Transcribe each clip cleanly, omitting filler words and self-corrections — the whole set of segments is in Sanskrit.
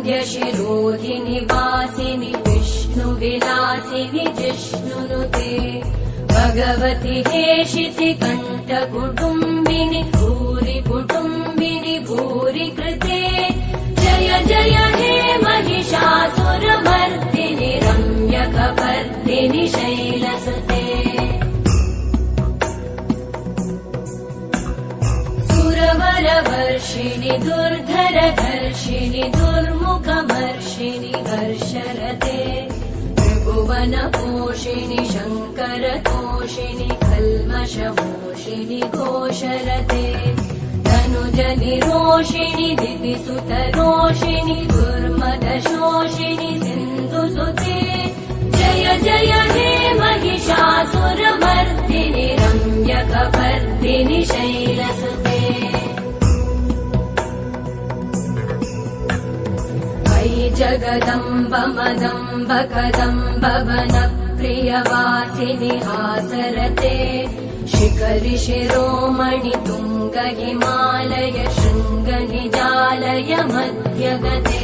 वरविन्द्यशिरोधिनि वासिनि विष्णुविलासिनि जिष्णुनुते भगवति हेशिति कण्ठकुटुम्बिनि भूरि कुटुम्बिनि भूरि कृते जय जय हे महिषासुरमर्दिनि रम्यकपर्दिनि शैलसुते सुरवरवर्षिणि दुर्धरधर्षिणि दुर्मुखमर्षिणि हर्षरते त्रिभुवनपोषिणि शङ्करतोषिणि कल्मषमोषिणि घोषरते धनुजनिरोषिणि दिविसुतरोषिणि दुर्मदशोषिणि सिन्धुसुते जय जय हे महिषासुरमर्दिनि रम्यकपर्दिनि शैलसुते अयि जगदम्ब मदम्ब कदम्ब वनप्रियवासिनि हासरते शिखरि शिरोमणि तुङ्ग हिमालय शृङ्ग निजालय मध्यगते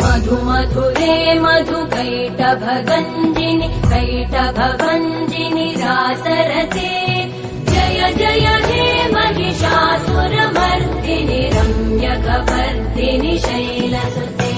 मधुमधुरे मधुकैटभगञ्जिनि कैटभभञ्जिनि रासरते जय जय हे महिषासुरमर्दिनि रम्यकपर्दिनि शैलसुते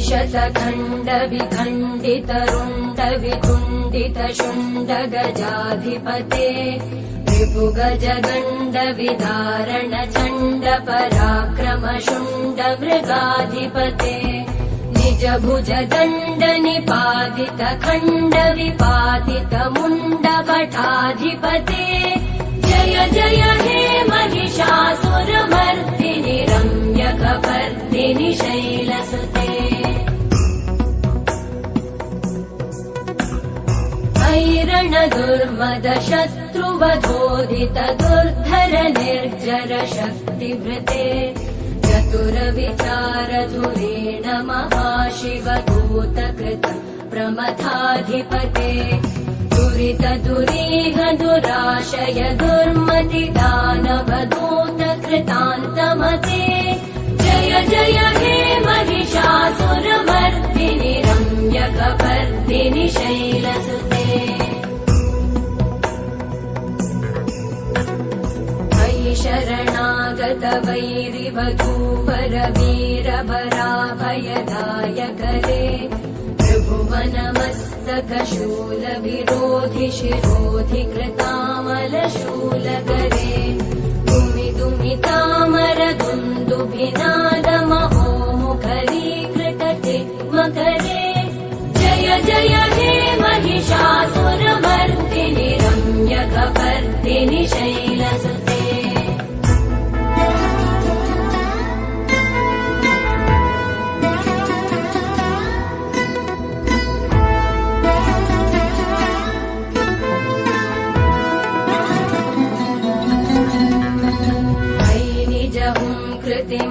शतखण्ड विखण्डित रुण्ड वितुण्डित शुण्ड गजाधिपते रिपुगज गण्ड विदारण चण्ड पराक्रम शुण्ड मृगाधिपते निज भुज दण्ड निपातित खण्ड विपातित मुण्ड भटाधिपते जय जय हे महिषासुरमर्दिनि रम्यकपर्दिनि शैलसुते ऐरण दुर्मद शत्रुवधोदित दुर्धर निर्जर शक्तिभृते चतुर विचार धुरेण महाशिव दूतकृत प्रमथाधिपते दुरित दुरीह दुराशय दुर्मति दानव दूत कृतान्तमते जय जय हे महिषासुरमर्दिनि रम्यकपर्दिनि शैलसुते अयि शरणागत वैरिवधूवर वीरभराभयदायकरे त्रिभुवनमस्तक शूलविरोधि शिरोधि कृतामलशूलकरे दुमि दुमि तामर दुन्दुभिनाद महोमुखरीकृतते मकरे जय जय हे महिषासुरमर्दिनि रम्यकपर्दिनि शैलसुते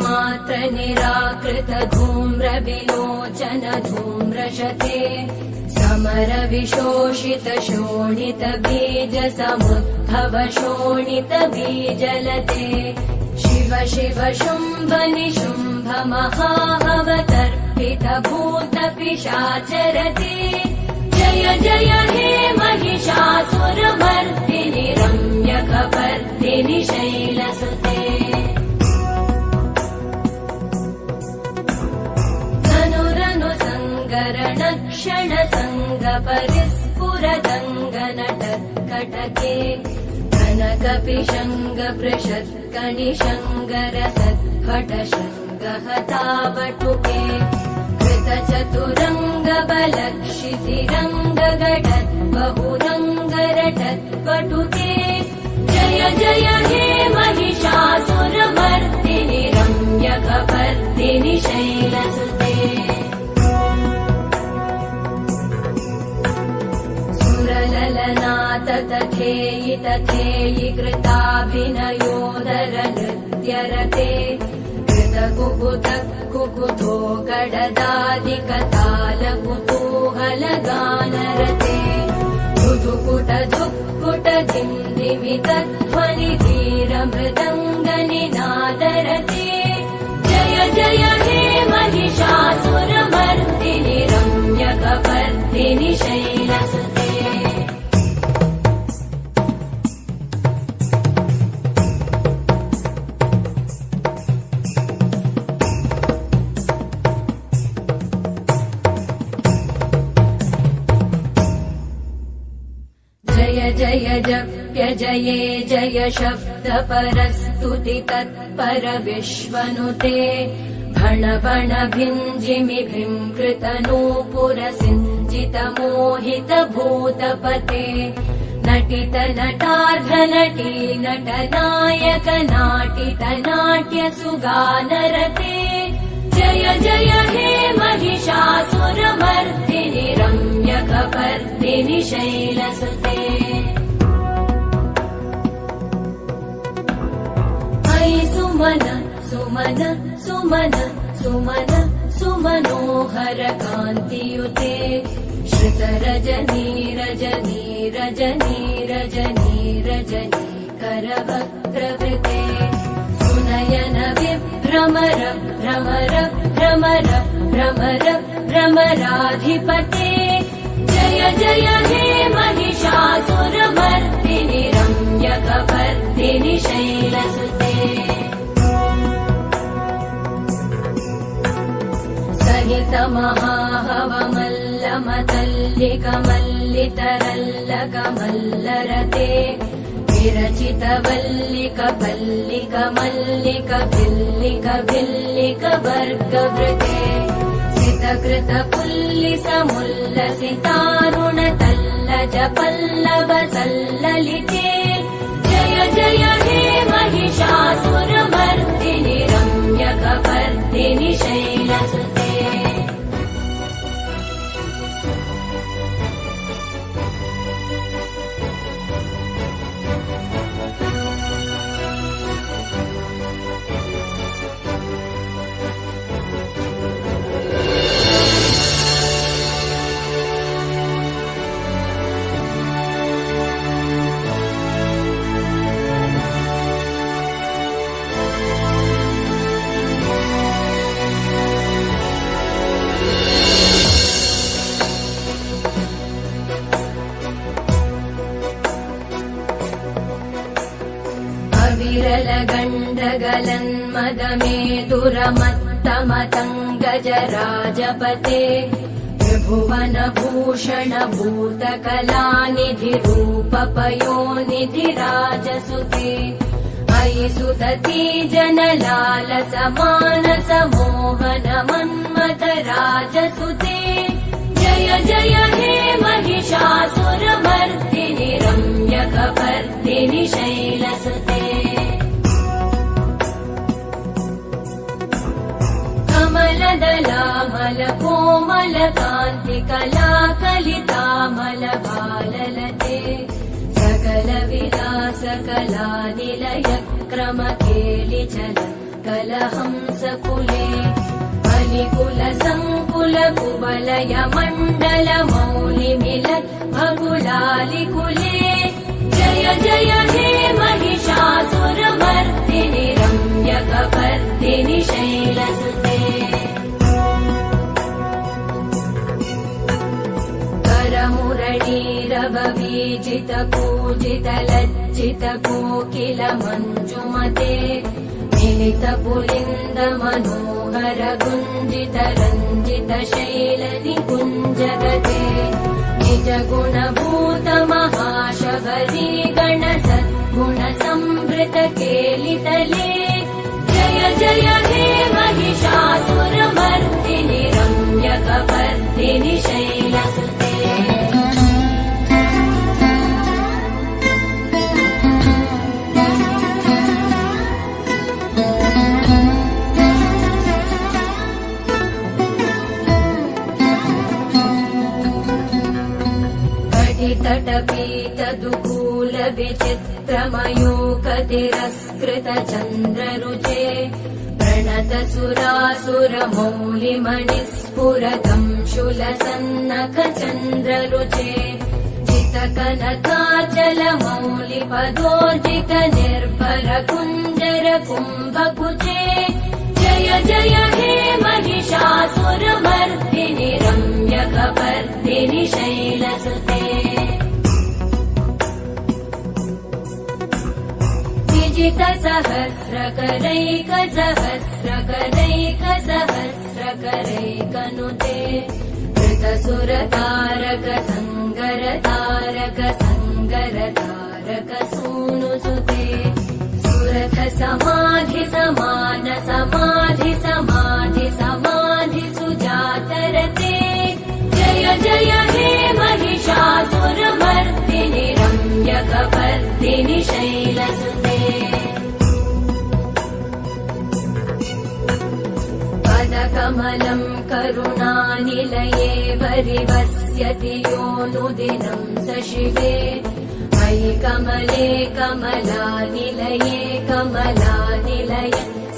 मात्र निराकृत धूम्र विलोचन धूम्रशते समर विशोषित शोणित बीज समुद्भव शोणित बीजलते शिव शिव शुम्भ निशुम्भ महाहवतर्पित भूत पिशाचरते जय जय हे महिषासुरमर्दिनि रम्यकपर्दिनि शैलसुते क्षण संग परिस्फुरदङ्गनटत्कटके कनकपिशङ्ग पृषत्कनिशङ्ग रसत्फट शङ्गहतावटुके कृतचतुरङ्ग बलक्षितिरङ्ग गटत् बहुरङ्ग रटत्पटुके जय जय हे महिषासुरमर्दिनि रम्यकपर्दिनि शैलसुते तथेयि कृताभिनयोदर नृत्यरते कृत कुकुत कुकुतो गडदादिकताल कुतूहलगानरते धुधुकुट धुक्कुट दिन्दिमित ध्वनि धीर मृदङ्गनिनादरते जय जय हे महिषासुरमर्दिनि रम्यकपर्दिनि शैलसुते जय जप्य जये जय शब्द परस्तुति तत्पर विश्वनुते भण भण भिञ्जिमि भृङ्कृत नूपुर सिञ्जित मोहित भूतपते नटित नटार्ध नटी नट नायक नाटित नाट्य सुगानरते जय जय हे महिषासुरमर्दिनि रम्यकपर्दिनि शैलसुते सुमन सुमन सुमन सुमन सुमनोहर कान्तियुते श्रुत रजनी रजनी रजनी रजनी रजनी करवक्त्रवृते सुनयन विभ्रमर भ्रमर भ्रमर भ्रमर भ्रमराधिपते जय जय हे महिषासुरमर्दिनि रम्यकपर्दिनि शैलसुते सहित महाहवमल्लमतल्लिकमल्लितरल्लकमल्लरते विरचित वल्लिक पल्लिक मल्लिक भिल्लिक भिल्लिक वर्गवृते सितकृत पुल्लिस मुल्लसितारुण तल्लज पल्लव सल्ललिते जय जय हे महिषासुरमर्दिनि रम्यकपर्दिनि शैलसुते विरलगण्डगलन्मदमेदुरमत्तमतङ्गजराजपते त्रिभुवनभूषण भूतकलानिधिरूपपयोनिधिराजसुते अयि सुदती जनलालस मानस मोहन मन्मथ राजसुते जय जय हे महिषासुरमर्दिनि रम्यकपर्दिनि शैलसुते कमलदलामल कोमल कान्ति कलाकलितामल भाललते सकल विलास कलानिलय क्रम केलिचल कलहंस कुले बलिकुल संकुल कुवलय मण्डल मौलिमिलत् भगुलालिकुले जय जय हे महिषासुरमर्दिनि रम्यकपर्दिनि शैलसुते करमुरलीरववीजित पूजित लज्जित कोकिल मञ्जुमते मिलित पुलिन्द मनोहर गुञ्जित रञ्जित शैल निकुञ्जगते निज गुणभूत महाशबरी गण सद्गुण संवृत केलितले जय जय हे महिषासुरमर्दिनि रम्यकपर्दिनि शैलसुते तटपीत दुकूल विचित्रमयूक तिरस्कृत चन्द्ररुचे प्रण नतसुरासुरमौलिमणिस्फुरतम् शूलसन्नखचन्द्ररुचे जितकनकाचलमौलिपदोर्जित निर्भर कुञ्जर कुम्भकुचे जय जय हे महिषासुरमर्दिनि रम्यकपर्दिनि शैलसुते विजितसहस्रकरैकसहस्रकरैकसहस्रकरैकनुते धृतसुरतारक सङ्गरतारक सङ्गरतारक सूनुसुते सुरथ समाधि समान समाधि समाधि समाधि सुजातरते जय जय हे महिषासुरमर्दिनि रम्यकपर्दिनि शैलसुते पदकमलम् करुणानिलये वरिवस्यति योऽनुदिनं स शिवे मयि कमले कमलानिलये कमलानिलय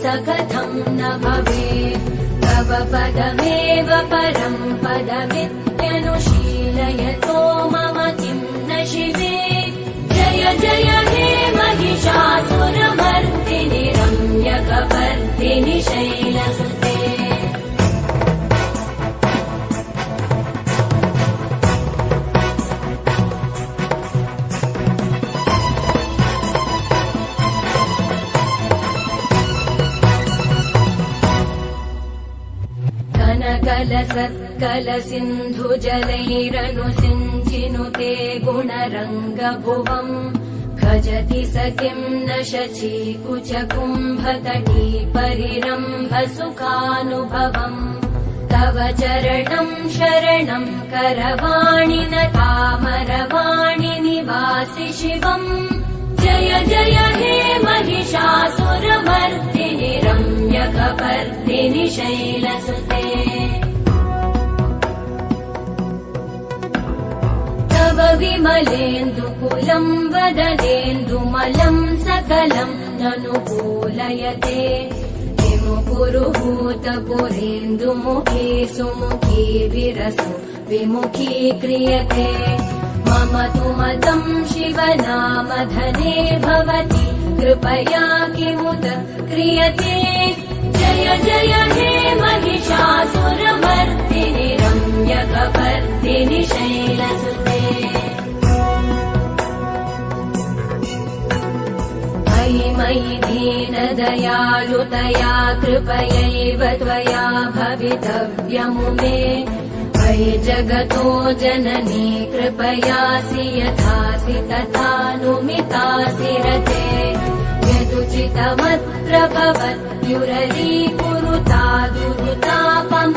स कथं न भवेत् तव पदमेव परं पदमित्यनुशीलयतो मम किं न शिवे जय जय हे महिषासुरमर्दिनि रम्यकपर्दिनि शैलसुते कलसिन्धुजलैरनुसिञ्चिनुते गुणरङ्गभुवम् खजति स किं न शचीकुचकुम्भतटी परिरम्भ सुखानुभवम् तव चरणं शरणं करवाणि न तामरवाणि निवासि शिवम् जय जय हे महिषासुरमर्दिनि रम्यकपर्दिनि शैलसुते तव विमलेन्दुकुलं वदनेन्दुमलं सकलं ननुकूलयते विमुकुरुहूतपुरेन्दुमुखी सुमुखी विरसु विमुखी क्रियते मम तु मतं शिवनामधने भवति कृपया किमुत क्रियते जय जय हे महिषासुरमर्दिनि रम्यकपर्दिनि शैलसुते मयि मयि दीनदयालुतया कृपयैव त्वया भवितव्यमुमे मयि जगतो जननी कृपयासि यथासि तथानुमितासि रते यदुचितमत्र भवत्युररीकुरुता दुरुतापम